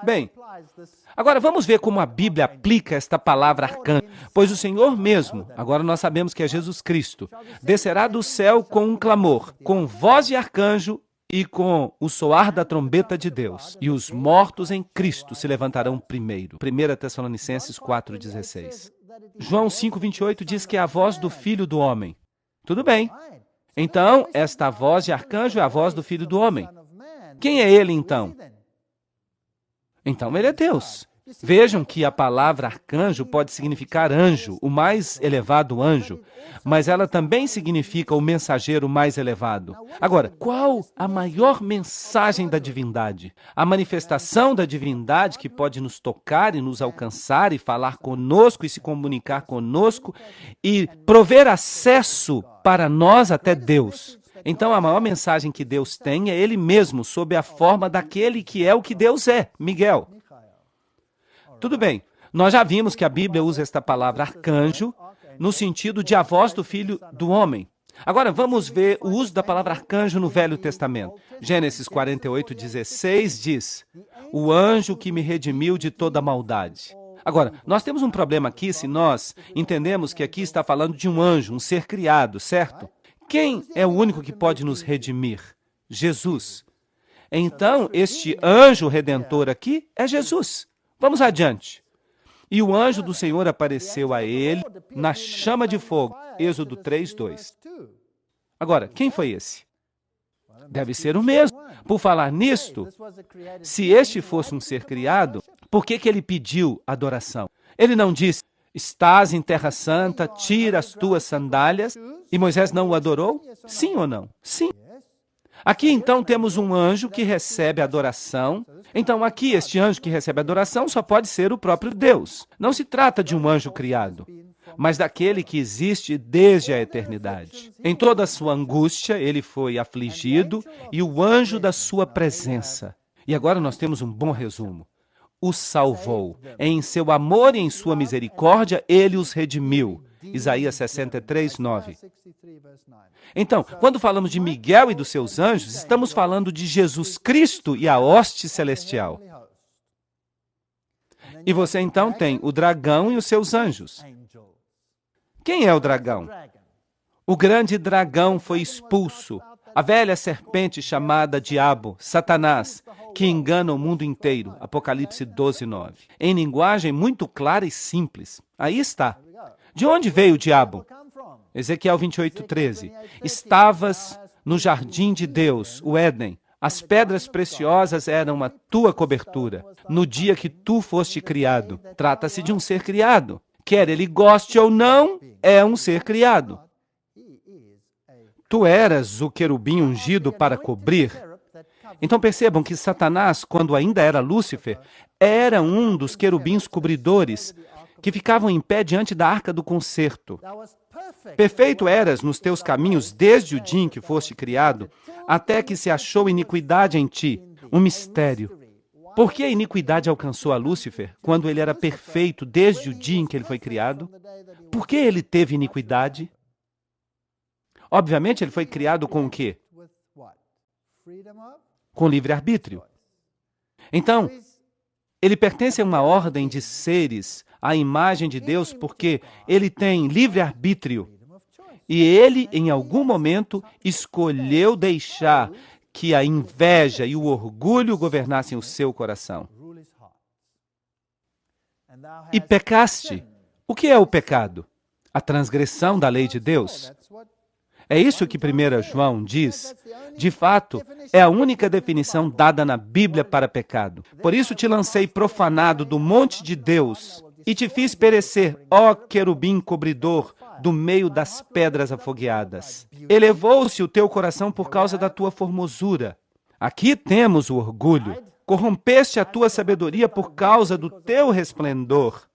Bem, agora vamos ver como a Bíblia aplica esta palavra arcanjo. Pois o Senhor mesmo, agora nós sabemos que é Jesus Cristo, descerá do céu com um clamor, com voz de arcanjo e com o soar da trombeta de Deus. E os mortos em Cristo se levantarão primeiro. 1 Tessalonicenses 4,16. João 5,28 diz que é a voz do Filho do Homem. Tudo bem. Então, esta voz de arcanjo é a voz do Filho do Homem. Quem é ele, então? Então, ele é Deus. Vejam que a palavra arcanjo pode significar anjo, o mais elevado anjo, mas ela também significa o mensageiro mais elevado. Agora, qual a maior mensagem da divindade? A manifestação da divindade que pode nos tocar e nos alcançar e falar conosco e se comunicar conosco e prover acesso para nós até Deus. Então, a maior mensagem que Deus tem é Ele mesmo, sob a forma daquele que é o que Deus é, Miguel. Tudo bem, nós já vimos que a Bíblia usa esta palavra arcanjo no sentido de a voz do Filho do Homem. Agora, vamos ver o uso da palavra arcanjo no Velho Testamento. Gênesis 48:16 diz, o anjo que me redimiu de toda maldade. Agora, nós temos um problema aqui se nós entendemos que aqui está falando de um anjo, um ser criado, certo? Quem é o único que pode nos redimir? Jesus. Então, este anjo redentor aqui é Jesus. Vamos adiante. E o anjo do Senhor apareceu a ele na chama de fogo. Êxodo 3:2. Agora, quem foi esse? Deve ser o mesmo. Por falar nisto, se este fosse um ser criado, por que ele pediu adoração? Ele não disse, estás em terra santa, tira as tuas sandálias, e Moisés não o adorou? Sim ou não? Sim. Aqui, então, temos um anjo que recebe adoração. Então, aqui, este anjo que recebe adoração só pode ser o próprio Deus. Não se trata de um anjo criado, mas daquele que existe desde a eternidade. Em toda a sua angústia, ele foi afligido e o anjo da sua presença. E agora nós temos um bom resumo. O salvou. Em seu amor e em sua misericórdia, ele os redimiu. Isaías 63:9. Então, quando falamos de Miguel e dos seus anjos, estamos falando de Jesus Cristo e a hoste celestial. E você então tem o dragão e os seus anjos. Quem é o dragão? O grande dragão foi expulso, a velha serpente chamada Diabo, Satanás, que engana o mundo inteiro. Apocalipse 12:9. Em linguagem muito clara e simples. Aí está. De onde veio o diabo? Ezequiel 28:13. Estavas no jardim de Deus, o Éden. As pedras preciosas eram a tua cobertura. No dia que tu foste criado. Trata-se de um ser criado. Quer ele goste ou não, é um ser criado. Tu eras o querubim ungido para cobrir. Então percebam que Satanás, quando ainda era Lúcifer, era um dos querubins cobridores que ficavam em pé diante da arca do concerto. Perfeito eras nos teus caminhos desde o dia em que foste criado, até que se achou iniquidade em ti, um mistério. Por que a iniquidade alcançou a Lúcifer quando ele era perfeito desde o dia em que ele foi criado? Por que ele teve iniquidade? Obviamente, ele foi criado com o quê? Com livre-arbítrio. Então, ele pertence a uma ordem de seres à imagem de Deus porque ele tem livre-arbítrio. E ele, em algum momento, escolheu deixar que a inveja e o orgulho governassem o seu coração. E pecaste. O que é o pecado? A transgressão da lei de Deus. É isso que 1 João diz. De fato, é a única definição dada na Bíblia para pecado. Por isso te lancei profanado do monte de Deus e te fiz perecer, ó querubim cobridor, do meio das pedras afogueadas. Elevou-se o teu coração por causa da tua formosura. Aqui temos o orgulho. Corrompeste a tua sabedoria por causa do teu resplendor.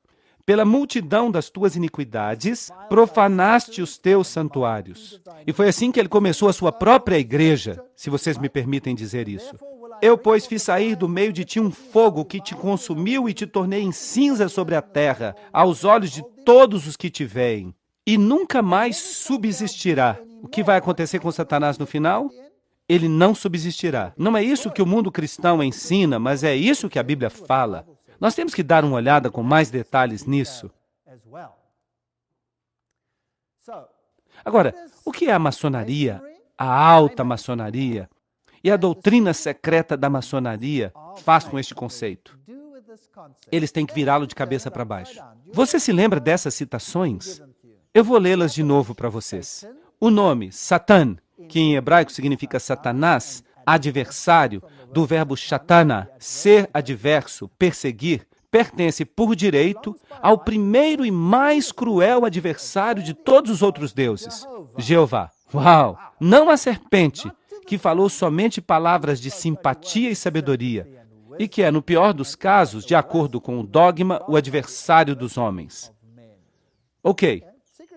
Pela multidão das tuas iniquidades, profanaste os teus santuários. E foi assim que ele começou a sua própria igreja, se vocês me permitem dizer isso. Eu, pois, fiz sair do meio de ti um fogo que te consumiu e te tornei em cinza sobre a terra, aos olhos de todos os que te veem. E nunca mais subsistirá. O que vai acontecer com Satanás no final? ele não subsistirá. Não é isso que o mundo cristão ensina, mas é isso que a Bíblia fala. Nós temos que dar uma olhada com mais detalhes nisso. Agora, o que é a maçonaria, a alta maçonaria e a doutrina secreta da maçonaria faz com este conceito? Eles têm que virá-lo de cabeça para baixo. Você se lembra dessas citações? Eu vou lê-las de novo para vocês. O nome Satan, que em hebraico significa Satanás, adversário, do verbo shatana, ser adverso, perseguir, pertence por direito ao primeiro e mais cruel adversário de todos os outros deuses, Jeová. Uau! Não a serpente, que falou somente palavras de simpatia e sabedoria, e que é, no pior dos casos, de acordo com o dogma, o adversário dos homens. Ok.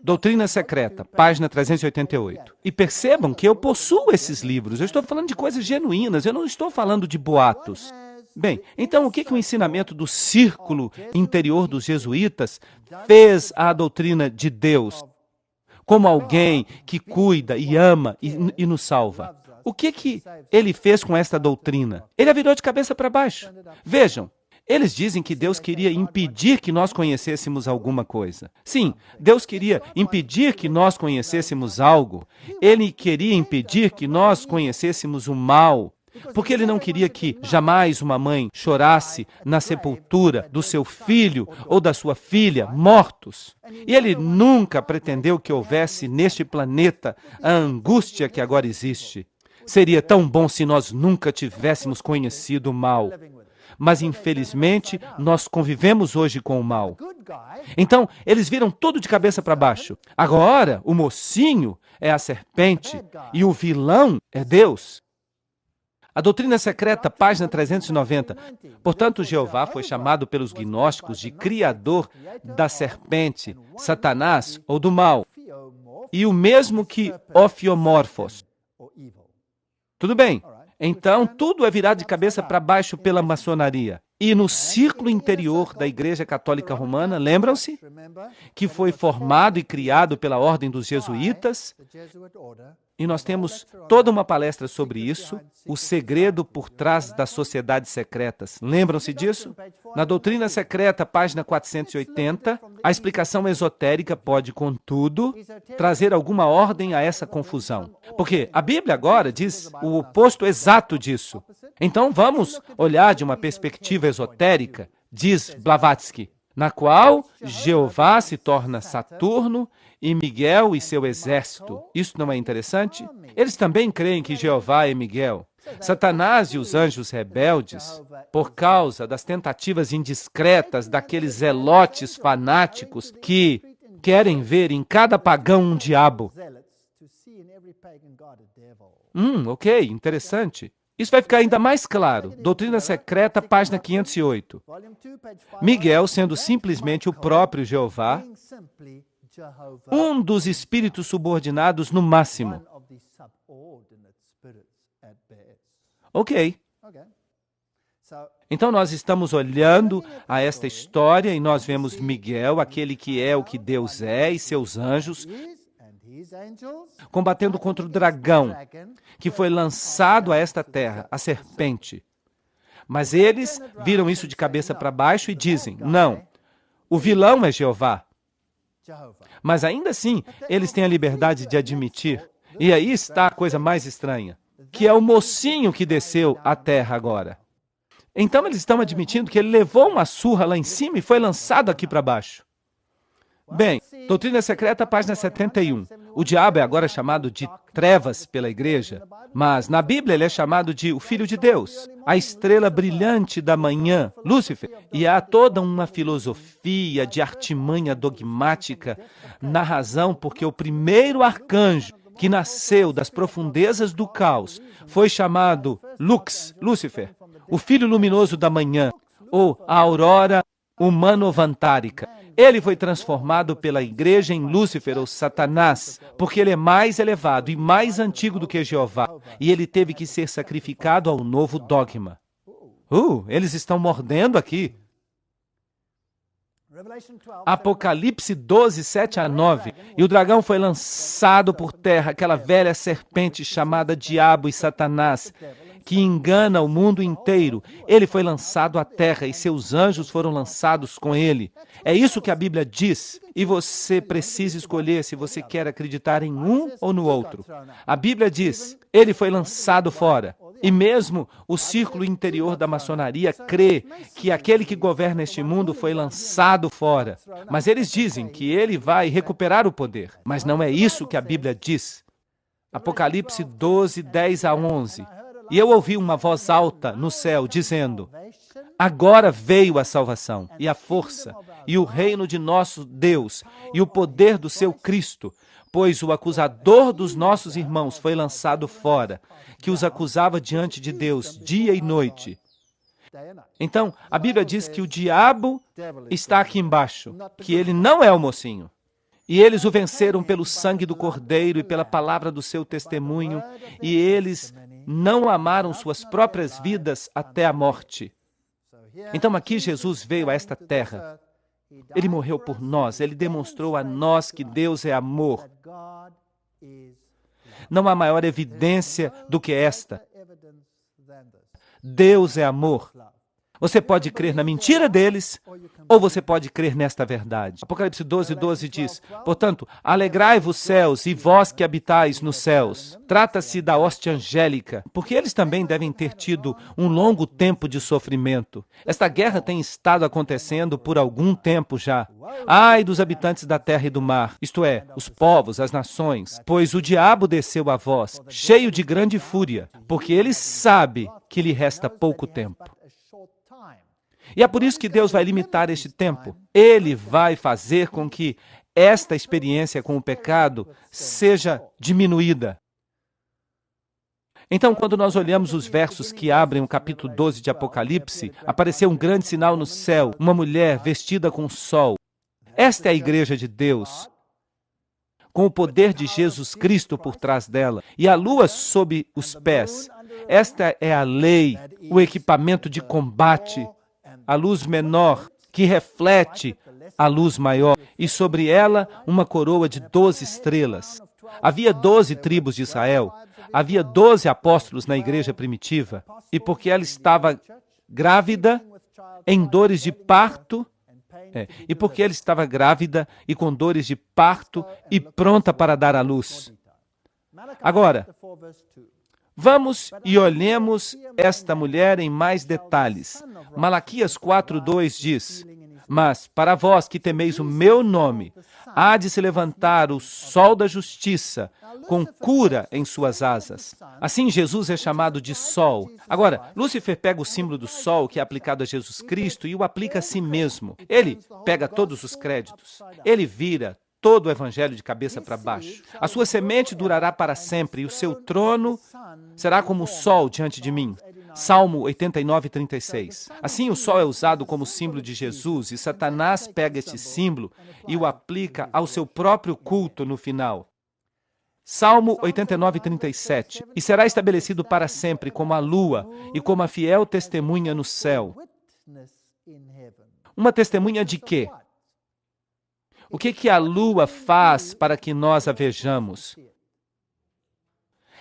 Doutrina Secreta, página 388. E percebam que eu possuo esses livros. Eu estou falando de coisas genuínas, eu não estou falando de boatos. Bem, então o que o ensinamento do círculo interior dos jesuítas fez à doutrina de Deus como alguém que cuida e ama e nos salva? O que ele fez com esta doutrina? Ele a virou de cabeça para baixo. Vejam, eles dizem que Deus queria impedir que nós conhecêssemos alguma coisa. Sim, Deus queria impedir que nós conhecêssemos algo. Ele queria impedir que nós conhecêssemos o mal. Porque ele não queria que jamais uma mãe chorasse na sepultura do seu filho ou da sua filha mortos. E ele nunca pretendeu que houvesse neste planeta a angústia que agora existe. Seria tão bom se nós nunca tivéssemos conhecido o mal. Mas, infelizmente, nós convivemos hoje com o mal. Então, eles viram tudo de cabeça para baixo. Agora, o mocinho é a serpente e o vilão é Deus. A doutrina secreta, página 390. Portanto, Jeová foi chamado pelos gnósticos de criador da serpente, Satanás ou do mal. E o mesmo que Ophiomorphos. Tudo bem. Então, tudo é virado de cabeça para baixo pela maçonaria. E no círculo interior da Igreja Católica Romana, lembram-se? Que foi formado e criado pela Ordem dos Jesuítas. E nós temos toda uma palestra sobre isso, o segredo por trás das sociedades secretas. Lembram-se disso? Na Doutrina Secreta, página 480, a explicação esotérica pode, contudo, trazer alguma ordem a essa confusão. Porque a Bíblia agora diz o oposto exato disso. Então vamos olhar de uma perspectiva esotérica, diz Blavatsky, na qual Jeová se torna Saturno e Miguel e seu exército. Isso não é interessante? Eles também creem que Jeová é Miguel. Satanás e os anjos rebeldes, por causa das tentativas indiscretas daqueles zelotes fanáticos que querem ver em cada pagão um diabo. Ok, interessante. Isso vai ficar ainda mais claro. Doutrina Secreta, página 508. Miguel sendo simplesmente o próprio Jeová, um dos espíritos subordinados no máximo. Ok. Então nós estamos olhando a esta história e nós vemos Miguel, aquele que é o que Deus é, e seus anjos, combatendo contra o dragão, que foi lançado a esta terra, a serpente. Mas eles viram isso de cabeça para baixo e dizem, não, o vilão é Jeová. Mas ainda assim, eles têm a liberdade de admitir, e aí está a coisa mais estranha, que é o mocinho que desceu à terra agora. Então eles estão admitindo que ele levou uma surra lá em cima e foi lançado aqui para baixo. Bem, Doutrina Secreta, página 71. O diabo é agora chamado de trevas pela igreja, mas na Bíblia ele é chamado de o Filho de Deus, a estrela brilhante da manhã, Lúcifer. E há toda uma filosofia de artimanha dogmática na razão porque o primeiro arcanjo que nasceu das profundezas do caos foi chamado Lux, Lúcifer, o filho luminoso da manhã, ou a aurora humano-vantárica. Ele foi transformado pela igreja em Lúcifer, ou Satanás, porque ele é mais elevado e mais antigo do que Jeová, e ele teve que ser sacrificado ao novo dogma. Eles estão mordendo aqui. Apocalipse 12, 7 a 9. E o dragão foi lançado por terra, aquela velha serpente chamada Diabo e Satanás, que engana o mundo inteiro. Ele foi lançado à terra e seus anjos foram lançados com ele. É isso que a Bíblia diz. E você precisa escolher se você quer acreditar em um ou no outro. A Bíblia diz, ele foi lançado fora. E mesmo o círculo interior da maçonaria crê que aquele que governa este mundo foi lançado fora. Mas eles dizem que ele vai recuperar o poder. Mas não é isso que a Bíblia diz. Apocalipse 12, 10 a 11. E eu ouvi uma voz alta no céu dizendo, agora veio a salvação, e a força, e o reino de nosso Deus, e o poder do seu Cristo, pois o acusador dos nossos irmãos foi lançado fora, que os acusava diante de Deus dia e noite. Então, a Bíblia diz que o diabo está aqui embaixo, que ele não é o mocinho. E eles o venceram pelo sangue do Cordeiro e pela palavra do seu testemunho, e eles não amaram suas próprias vidas até a morte. Então aqui Jesus veio a esta terra. Ele morreu por nós, ele demonstrou a nós que Deus é amor. Não há maior evidência do que esta. Deus é amor. Você pode crer na mentira deles, ou você pode crer nesta verdade. Apocalipse 12, 12 diz, portanto, alegrai-vos céus e vós que habitais nos céus. Trata-se da hoste angélica, porque eles também devem ter tido um longo tempo de sofrimento. Esta guerra tem estado acontecendo por algum tempo já. Ai dos habitantes da terra e do mar, isto é, os povos, as nações, pois o diabo desceu a vós, cheio de grande fúria, porque ele sabe que lhe resta pouco tempo. E é por isso que Deus vai limitar este tempo. Ele vai fazer com que esta experiência com o pecado seja diminuída. Então, quando nós olhamos os versos que abrem o capítulo 12 de Apocalipse, apareceu um grande sinal no céu, uma mulher vestida com sol. Esta é a igreja de Deus, com o poder de Jesus Cristo por trás dela, e a lua sob os pés. Esta é a lei, o equipamento de combate, a luz menor, que reflete a luz maior, e sobre ela uma coroa de 12 estrelas. Havia 12 tribos de Israel, havia 12 apóstolos na igreja primitiva, e porque ela estava grávida, em dores de parto, e porque ela estava grávida e com dores de parto e pronta para dar à luz. Agora, vamos e olhemos esta mulher em mais detalhes. Malaquias 4:2 diz, mas para vós que temeis o meu nome, há de se levantar o sol da justiça, com cura em suas asas. Assim, Jesus é chamado de sol. Agora, Lúcifer pega o símbolo do sol, que é aplicado a Jesus Cristo, e o aplica a si mesmo. Ele pega todos os créditos. Ele vira todo o evangelho de cabeça para baixo. A sua semente durará para sempre, e o seu trono será como o sol diante de mim. Salmo 89, 36. Assim, o sol é usado como símbolo de Jesus, e Satanás pega este símbolo e o aplica ao seu próprio culto no final. Salmo 89, 37. E será estabelecido para sempre como a lua e como a fiel testemunha no céu. Uma testemunha de quê? O que a lua faz para que nós a vejamos?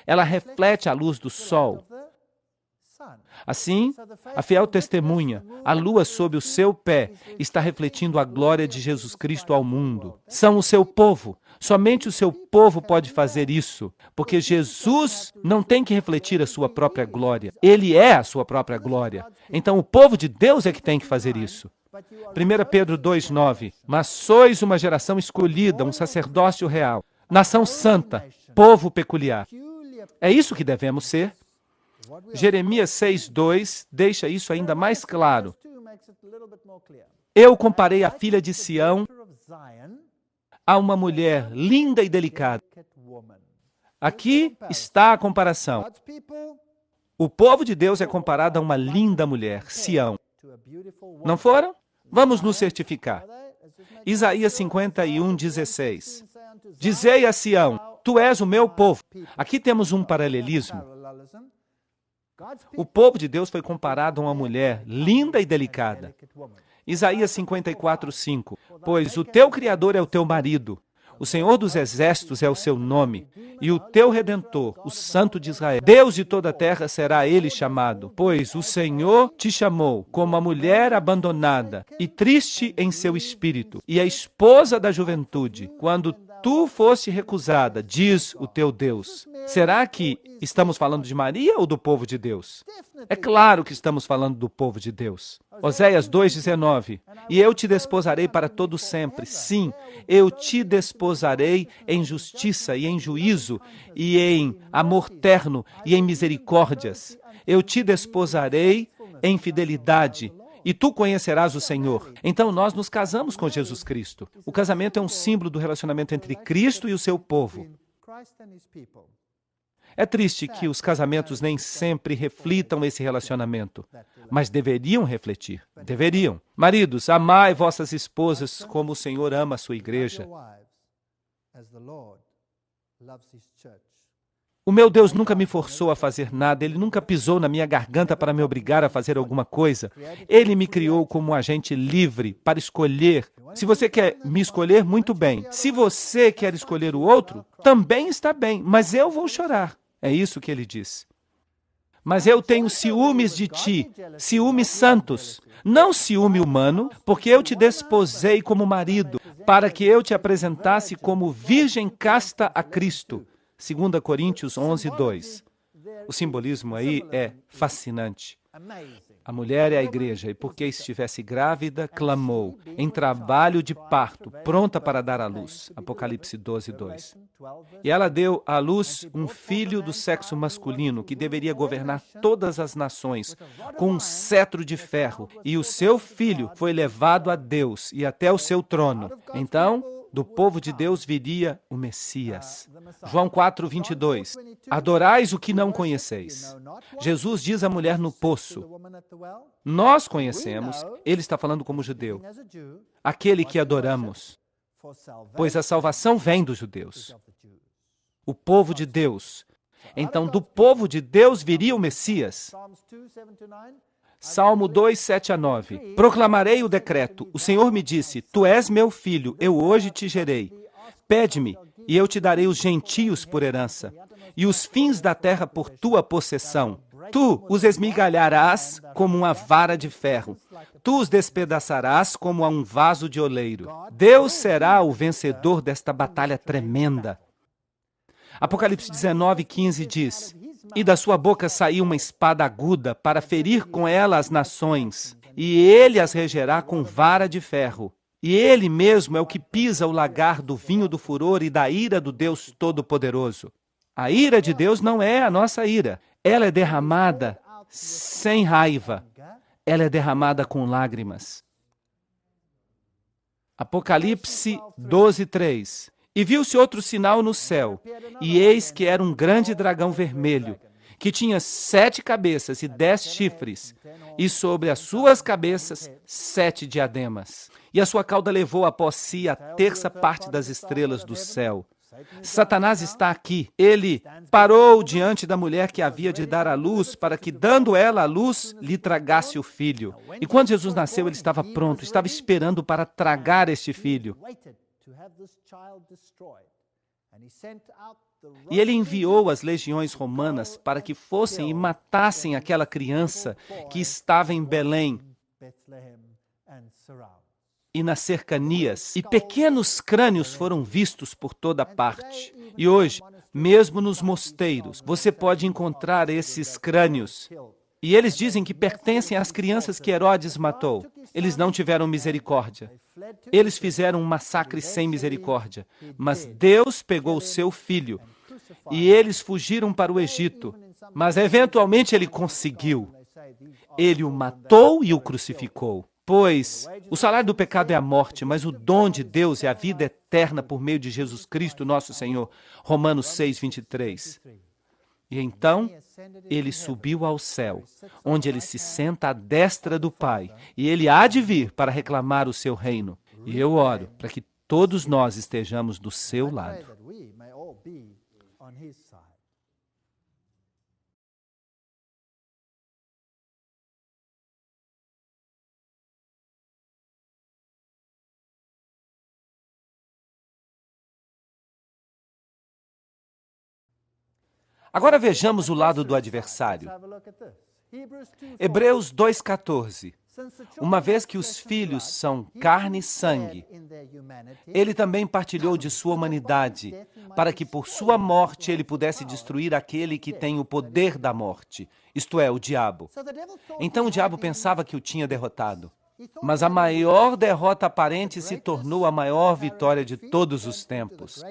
Ela reflete a luz do sol. Assim, a fiel testemunha, a lua sob o seu pé, está refletindo a glória de Jesus Cristo ao mundo. São o seu povo. Somente o seu povo pode fazer isso, porque Jesus não tem que refletir a sua própria glória. Ele é a sua própria glória. Então, o povo de Deus é que tem que fazer isso. 1 Pedro 2,9. Mas sois uma geração escolhida, um sacerdócio real, nação santa, povo peculiar. É isso que devemos ser. Jeremias 6,2 deixa isso ainda mais claro. Eu comparei a filha de Sião a uma mulher linda e delicada. Aqui está a comparação. O povo de Deus é comparado a uma linda mulher, Sião. Não foram? Vamos nos certificar. Isaías 51:16. Dizei a Sião, tu és o meu povo. Aqui temos um paralelismo. O povo de Deus foi comparado a uma mulher linda e delicada. Isaías 54:5. Pois o teu Criador é o teu marido, o Senhor dos Exércitos é o seu nome, e o teu Redentor, o Santo de Israel. Deus de toda a terra será ele chamado, pois o Senhor te chamou como a mulher abandonada e triste em seu espírito, e a esposa da juventude, quando tu foste recusada, diz o teu Deus. Será que estamos falando de Maria ou do povo de Deus? É claro que estamos falando do povo de Deus. Oséias 2:19. E eu te desposarei para todo sempre. Sim, eu te desposarei em justiça e em juízo, e em amor terno e em misericórdias. Eu te desposarei em fidelidade, e tu conhecerás o Senhor. Então nós nos casamos com Jesus Cristo. O casamento é um símbolo do relacionamento entre Cristo e o seu povo. É triste que os casamentos nem sempre reflitam esse relacionamento, mas deveriam refletir. Deveriam. Maridos, amai vossas esposas como o Senhor ama a sua igreja. O meu Deus nunca me forçou a fazer nada, Ele nunca pisou na minha garganta para me obrigar a fazer alguma coisa. Ele me criou como um agente livre para escolher. Se você quer me escolher, muito bem. Se você quer escolher o outro, também está bem, mas eu vou chorar. É isso que ele diz. Mas eu tenho ciúmes de ti, ciúmes santos, não ciúme humano, porque eu te desposei como marido, para que eu te apresentasse como virgem casta a Cristo. 2 Coríntios 11:2. O simbolismo aí é fascinante. A mulher é a igreja, e porque estivesse grávida, clamou, em trabalho de parto, pronta para dar à luz. Apocalipse 12:2. E ela deu à luz um filho do sexo masculino, que deveria governar todas as nações, com um cetro de ferro. E o seu filho foi levado a Deus e até o seu trono. Então, do povo de Deus viria o Messias. João 4:22. Adorais o que não conheceis. Jesus diz à mulher no poço. Nós conhecemos, ele está falando como judeu, aquele que adoramos, pois a salvação vem dos judeus. O povo de Deus. Então, do povo de Deus viria o Messias. Salmo 2:7-9. Proclamarei o decreto. O Senhor me disse, tu és meu filho, eu hoje te gerei. Pede-me, e eu te darei os gentios por herança, e os fins da terra por tua possessão. Tu os esmigalharás como uma vara de ferro. Tu os despedaçarás como a um vaso de oleiro. Deus será o vencedor desta batalha tremenda. Apocalipse 19:15 diz, e da sua boca saiu uma espada aguda para ferir com ela as nações, e ele as regerá com vara de ferro. E ele mesmo é o que pisa o lagar do vinho do furor e da ira do Deus Todo-Poderoso. A ira de Deus não é a nossa ira. Ela é derramada sem raiva. Ela é derramada com lágrimas. Apocalipse 12:3. E viu-se outro sinal no céu, e eis que era um grande dragão vermelho, que tinha 7 cabeças e 10 chifres, e sobre as suas cabeças 7 diademas. E a sua cauda levou após si a terça parte das estrelas do céu. Satanás está aqui. Ele parou diante da mulher que havia de dar à luz, para que, dando ela à luz, lhe tragasse o filho. E quando Jesus nasceu, ele estava pronto, estava esperando para tragar este filho. E ele enviou as legiões romanas para que fossem e matassem aquela criança que estava em Belém e nas cercanias, e pequenos crânios foram vistos por toda parte. E hoje, mesmo nos mosteiros, você pode encontrar esses crânios. E eles dizem que pertencem às crianças que Herodes matou. Eles não tiveram misericórdia. Eles fizeram um massacre sem misericórdia. Mas Deus pegou o seu filho e eles fugiram para o Egito. Mas eventualmente ele conseguiu. Ele o matou e o crucificou. Pois o salário do pecado é a morte, mas o dom de Deus é a vida eterna por meio de Jesus Cristo, nosso Senhor. Romanos 6:23. E então ele subiu ao céu, onde ele se senta à destra do Pai, e ele há de vir para reclamar o seu reino. E eu oro para que todos nós estejamos do seu lado. Agora vejamos o lado do adversário. Hebreus 2,14. Uma vez que os filhos são carne e sangue, ele também partilhou de sua humanidade, para que por sua morte ele pudesse destruir aquele que tem o poder da morte, isto é, o diabo. Então o diabo pensava que o tinha derrotado. Mas a maior derrota aparente se tornou a maior vitória de todos os tempos.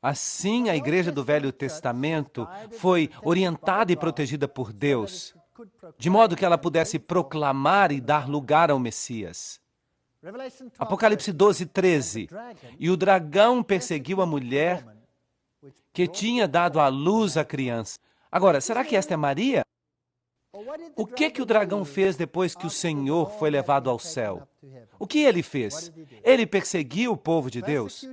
Assim, a igreja do Velho Testamento foi orientada e protegida por Deus, de modo que ela pudesse proclamar e dar lugar ao Messias. Apocalipse 12:13. E o dragão perseguiu a mulher que tinha dado à luz a criança. Agora, será que esta é Maria? O que o dragão fez depois que o Senhor foi levado ao céu? O que ele fez? Ele perseguiu o povo de Deus.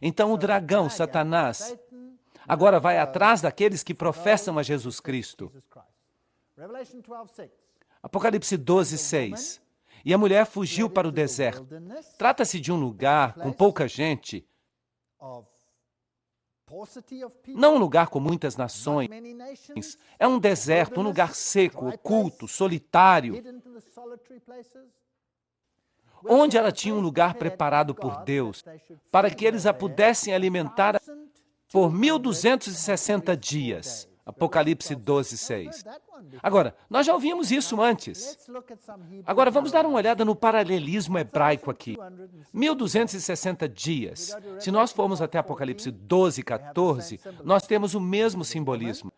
Então o dragão, Satanás, agora vai atrás daqueles que professam a Jesus Cristo. Apocalipse 12:6. E a mulher fugiu para o deserto. Trata-se de um lugar com pouca gente, não um lugar com muitas nações. É um deserto, um lugar seco, oculto, solitário, onde ela tinha um lugar preparado por Deus, para que eles a pudessem alimentar por 1.260 dias. Apocalipse 12:6. Agora, nós já ouvimos isso antes. Agora, vamos dar uma olhada no paralelismo hebraico aqui. 1.260 dias. Se nós formos até Apocalipse 12:14, nós temos o mesmo simbolismo.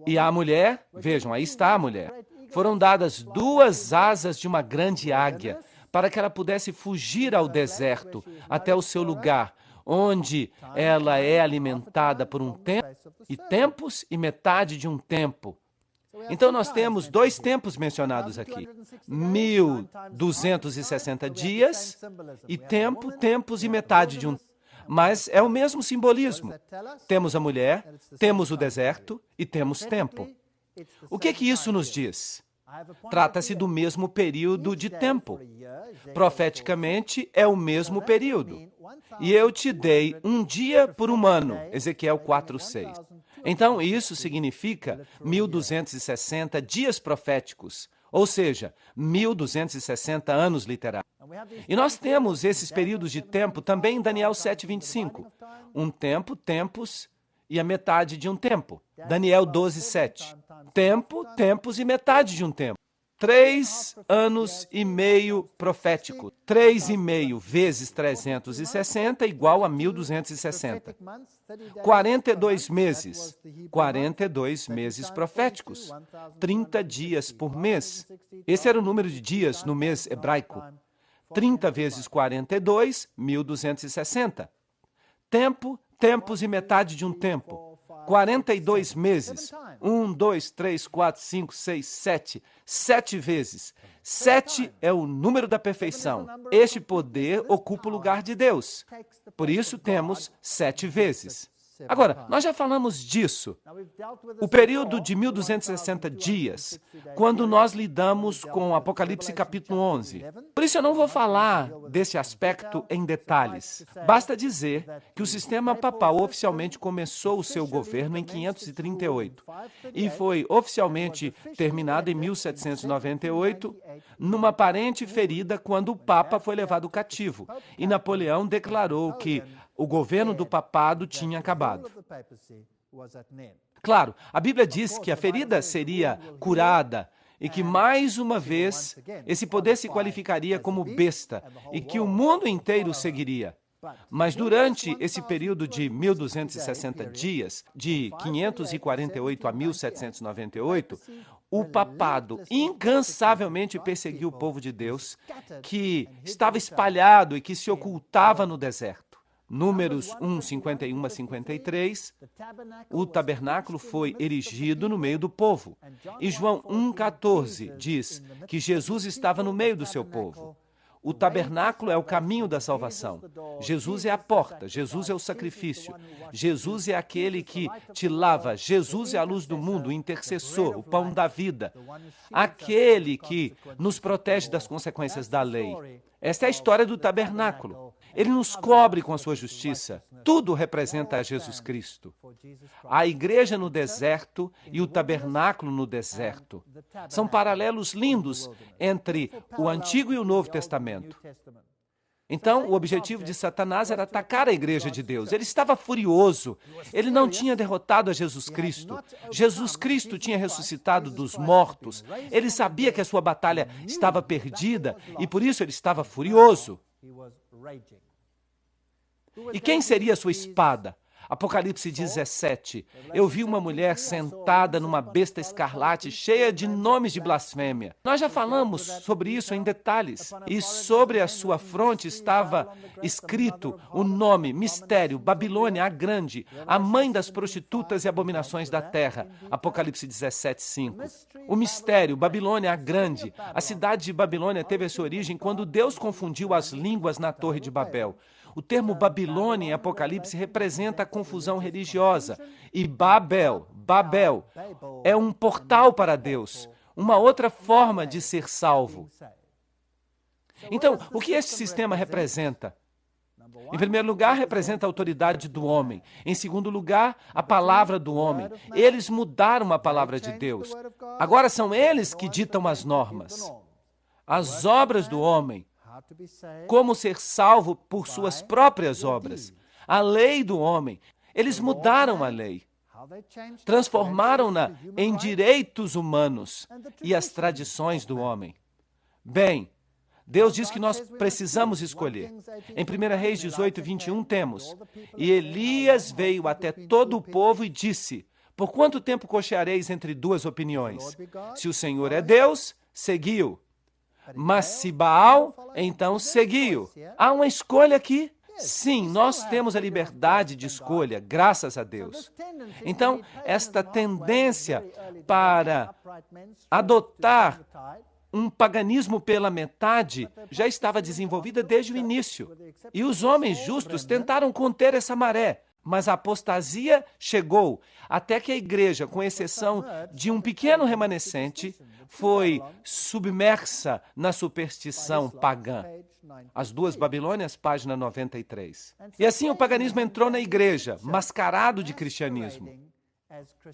E a mulher, vejam, aí está a mulher. Foram dadas 2 asas de uma grande águia, para que ela pudesse fugir ao deserto, até o seu lugar, onde ela é alimentada por um tempo, e tempos e metade de um tempo. Então nós temos 2 tempos mencionados aqui. 1.260 dias e tempos e metade de um tempo. Mas é o mesmo simbolismo. Temos a mulher, temos o deserto e temos tempo. O que isso nos diz? Trata-se do mesmo período de tempo. Profeticamente, é o mesmo período. E eu te dei um dia por um ano, Ezequiel 4:6. Então, isso significa 1.260 dias proféticos, ou seja, 1.260 anos literais. E nós temos esses períodos de tempo também em Daniel 7:25. Um tempo, tempos e a metade de um tempo. Daniel 12:7. Tempo, tempos e metade de um tempo. 3 anos e meio profético. 3,5 vezes 360 igual a 1.260. 42 meses. 42 meses proféticos. 30 dias por mês. Esse era o número de dias no mês hebraico. 30 vezes 42, 1.260. Tempo, tempos e metade de um tempo. 42 meses. 1, 2, 3, 4, 5, 6, 7. 7 vezes. 7 é o número da perfeição. Este poder ocupa o lugar de Deus. Por isso temos 7 vezes. Agora, nós já falamos disso. O período de 1.260 dias, quando nós lidamos com Apocalipse capítulo 11. Por isso eu não vou falar desse aspecto em detalhes. Basta dizer que o sistema papal oficialmente começou o seu governo em 538 e foi oficialmente terminado em 1798, numa aparente ferida quando o Papa foi levado cativo e Napoleão declarou que o governo do papado tinha acabado. Claro, a Bíblia diz que a ferida seria curada e que, mais uma vez, esse poder se qualificaria como besta e que o mundo inteiro seguiria. Mas durante esse período de 1.260 dias, de 548 a 1798, o papado incansavelmente perseguiu o povo de Deus, que estava espalhado e que se ocultava no deserto. Números 1, 51 a 53, o tabernáculo foi erigido no meio do povo. E João 1,14 diz que Jesus estava no meio do seu povo. O tabernáculo é o caminho da salvação. Jesus é a porta, Jesus é o sacrifício. Jesus é aquele que te lava. Jesus é a luz do mundo, o intercessor, o pão da vida. Aquele que nos protege das consequências da lei. Esta é a história do tabernáculo. Ele nos cobre com a sua justiça. Tudo representa a Jesus Cristo. A igreja no deserto e o tabernáculo no deserto. São paralelos lindos entre o Antigo e o Novo Testamento. Então, o objetivo de Satanás era atacar a igreja de Deus. Ele estava furioso. Ele não tinha derrotado a Jesus Cristo. Jesus Cristo tinha ressuscitado dos mortos. Ele sabia que a sua batalha estava perdida e por isso ele estava furioso. E quem seria a sua espada? Apocalipse 17. Eu vi uma mulher sentada numa besta escarlate cheia de nomes de blasfêmia. Nós já falamos sobre isso em detalhes. E sobre a sua fronte estava escrito o nome, mistério, Babilônia, a grande, a mãe das prostitutas e abominações da terra. Apocalipse 17, 5. O mistério, Babilônia, a grande. A cidade de Babilônia teve a sua origem quando Deus confundiu as línguas na Torre de Babel. O termo Babilônia em Apocalipse representa a confusão religiosa. E Babel é um portal para Deus, uma outra forma de ser salvo. Então, o que este sistema representa? Em primeiro lugar, representa a autoridade do homem. Em segundo lugar, a palavra do homem. Eles mudaram a palavra de Deus. Agora são eles que ditam as normas. As obras do homem. Como ser salvo por suas próprias obras. A lei do homem. Eles mudaram a lei. Transformaram-na em direitos humanos e as tradições do homem. Bem, Deus diz que nós precisamos escolher. Em 1 Reis 18, 21 temos: E Elias veio até todo o povo e disse: Por quanto tempo cocheareis entre duas opiniões? Se o Senhor é Deus, seguiu. Mas se Baal, então seguiu. Há uma escolha aqui? Sim, nós temos a liberdade de escolha, graças a Deus. Então, esta tendência para adotar um paganismo pela metade já estava desenvolvida desde o início. E os homens justos tentaram conter essa maré. Mas a apostasia chegou até que a igreja, com exceção de um pequeno remanescente, foi submersa na superstição pagã. As Duas Babilônias, página 93. E assim o paganismo entrou na igreja, mascarado de cristianismo.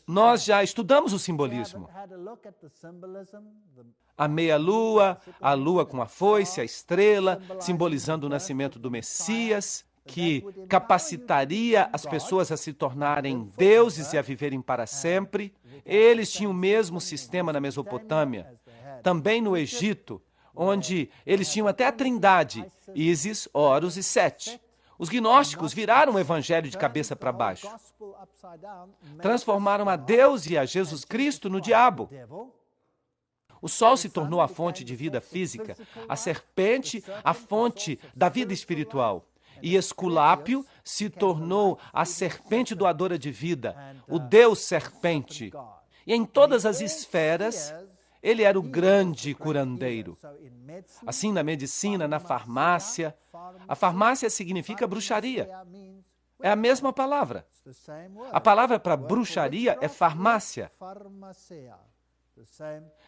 Nós já estudamos o simbolismo. A meia-lua, a lua com a foice, a estrela, simbolizando o nascimento do Messias, que capacitaria as pessoas a se tornarem deuses e a viverem para sempre. Eles tinham o mesmo sistema na Mesopotâmia, também no Egito, onde eles tinham até a trindade, Ísis, Horus e Sete. Os gnósticos viraram o evangelho de cabeça para baixo. Transformaram a Deus e a Jesus Cristo no diabo. O sol se tornou a fonte de vida física, a serpente a fonte da vida espiritual. E Esculápio se tornou a serpente doadora de vida, o Deus serpente. E em todas as esferas, ele era o grande curandeiro. Assim, na medicina, na farmácia. A farmácia significa bruxaria. É a mesma palavra. A palavra para bruxaria é farmácia.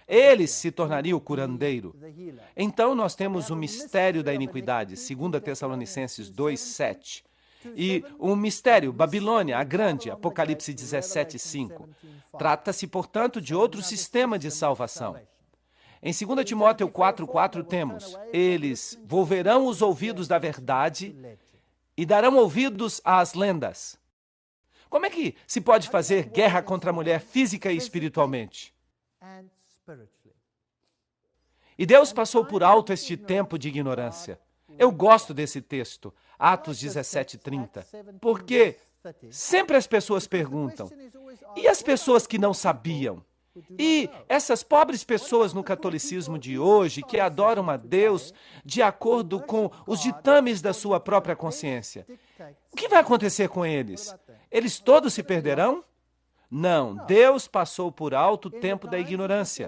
Ele se tornaria o curandeiro. Então, nós temos o mistério da iniquidade, 2 Tessalonicenses 2, 7. E o mistério, Babilônia, a grande, Apocalipse 17, 5. Trata-se, portanto, de outro sistema de salvação. Em 2 Timóteo 4, 4 temos: Eles volverão os ouvidos da verdade e darão ouvidos às lendas. Como é que se pode fazer guerra contra a mulher física e espiritualmente? E Deus passou por alto este tempo de ignorância. Eu gosto desse texto, Atos 17, 30, porque sempre as pessoas perguntam: e as pessoas que não sabiam? E essas pobres pessoas no catolicismo de hoje, que adoram a Deus de acordo com os ditames da sua própria consciência, o que vai acontecer com eles? Eles todos se perderão? Não, Deus passou por alto o tempo da ignorância.